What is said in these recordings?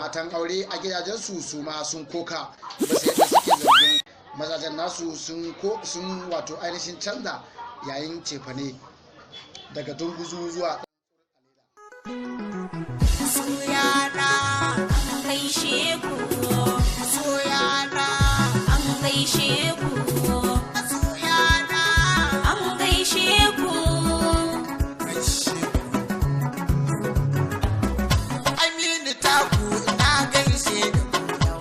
matan aure a gidajensu su ma sun koka ba sai da suke zargin mazajen nasu sun wato ainihin canza yayin cefane daga dunguzu zuwa soyana an gaishe ku soyana an gaishe ku soyana an gaishe ku Aminu taku na gaishe da ku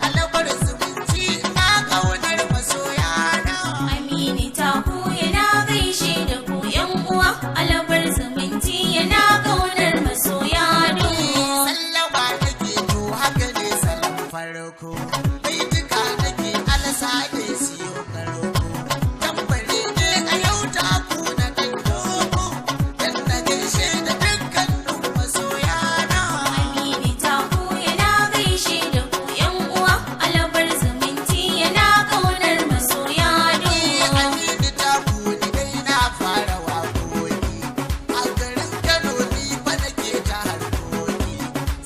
alabar zumunci na kaunar masoyana Aminu taku yana gaishe da ku yan uwa alabar zumunci yana kaunar masoyana sallama nake to haka ne sallan farko bai duka nake alasa da siyo karoko tambare ne a yau taku na dan doko dan na gaishe da dukkanin masoyana Aminu taku yana gaishe da ku yan uwa alabar zumunci yana kaunar masoyana Aminu taku ni dai na fara waƙoƙi a garin Kano ni fa nake ta harkoki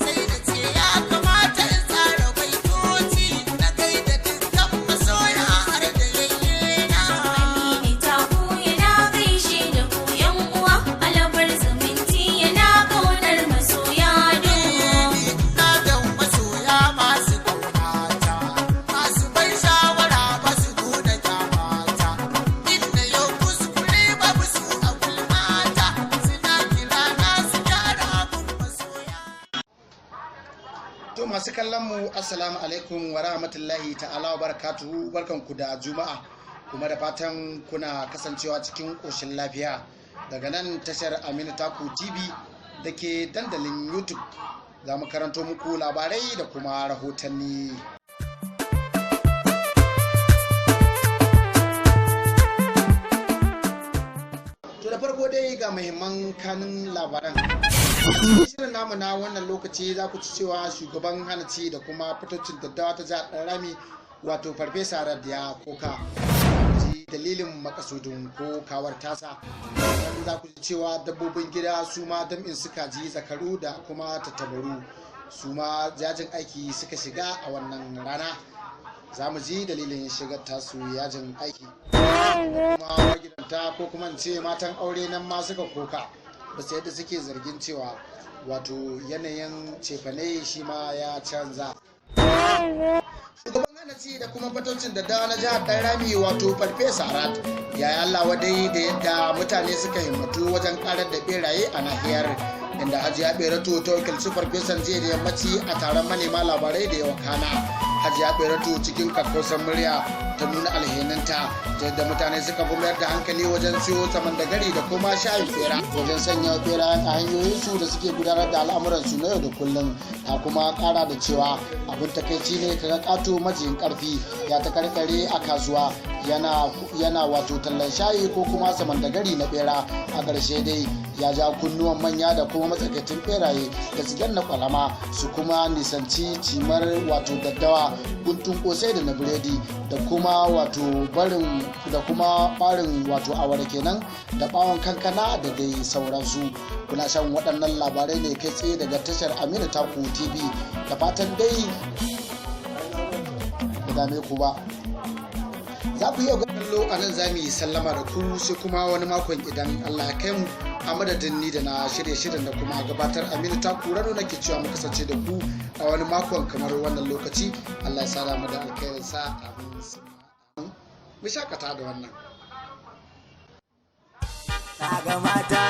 sai da ce ya kamata in tsara baitoci na gaida dukkan masoya har da yayyena Aminu taku yana gaishe da ku yan uwa alabar zumunci yana kaunar masoyana na da masoya masu kaunata masu bai shawara masu nuna kyamata inda yau kuskure babu su a gulmata suna kira na su gyara abun masoya to masu kallon mu assalamu alaikum wa rahmatullahi ta'ala wa barakatuhu barkanku da juma'a kuma da fatan kuna kasancewa cikin koshin lafiya daga nan tashar Aminu Taku TV da ke dandalin YouTube za mu karanto muku labarai da kuma rahotanni. To da farko dai ga muhimman kanin labaran. Shirin namu na wannan lokaci za ku ci cewa shugaban hanaci da kuma fitocin daddawa ta jihar Ɗanrami wato farfesa Radiya Koka ji dalilin makasudin ko kawar tasa. Sannan za ku ci cewa dabbobin gida su ma dam'in suka ji zakaru da kuma tattabaru su ma yajin aiki suka shiga a wannan rana. Za mu ji dalilin shigar tasu yajin aiki. Kuma magidanta ko kuma in ce matan aure nan ma suka koka basu yadda suke zargin cewa wato yanayin cefane shi ma ya canza. Shugaban hanaci da kuma fatocin daddawa na jihar Ɗanrami wato farfesa Rat ya yi Allah wadai da yadda mutane suka himmatu wajen karar da beraye a nahiyar inda Hajiya Beratu ta wakilci farfesan jiya da yammaci a taron manema labarai da yawa kana. Hajiya Beratu cikin kakkausan murya ta nuna alheninta da mutane suka fi mayar da hankali wajen siyo samandagari da kuma shayin bera wajen sanya bera a hanyoyinsu da suke gudanar da al'amuransu na yau da kullum. Ta kuma kara da cewa abin takaici ne kaga kato majiyin karfi ya ta karkare a kasuwa yana wato tallan shayi ko kuma samandagari na bera. A ƙarshe dai ya ja kunnuwan manya da kuma matsakaicin beraye da su danna kwalama su kuma nisanci cimar wato daddawa guntun kosai da na biredi da kuma wato barin wato awara kenan da bawon kankana da dai sauransu. Kuna shan waɗannan labarai ne kai tsaye daga tashar Aminu Taku TV da fatan dai da dame ku ba. Za ku iya kallo a nan za mu yi sallama da ku sai kuma wani makon idan Allah ya kai mu. A madadin ni da na shirye shirin da kuma gabatar Aminu Taku Rano nake cewa mu kasance da ku a wani makon kamar wannan lokaci. Allah ya sada mu da alkhairinsa. Amin. Mu shakata da wannan. Kaga mata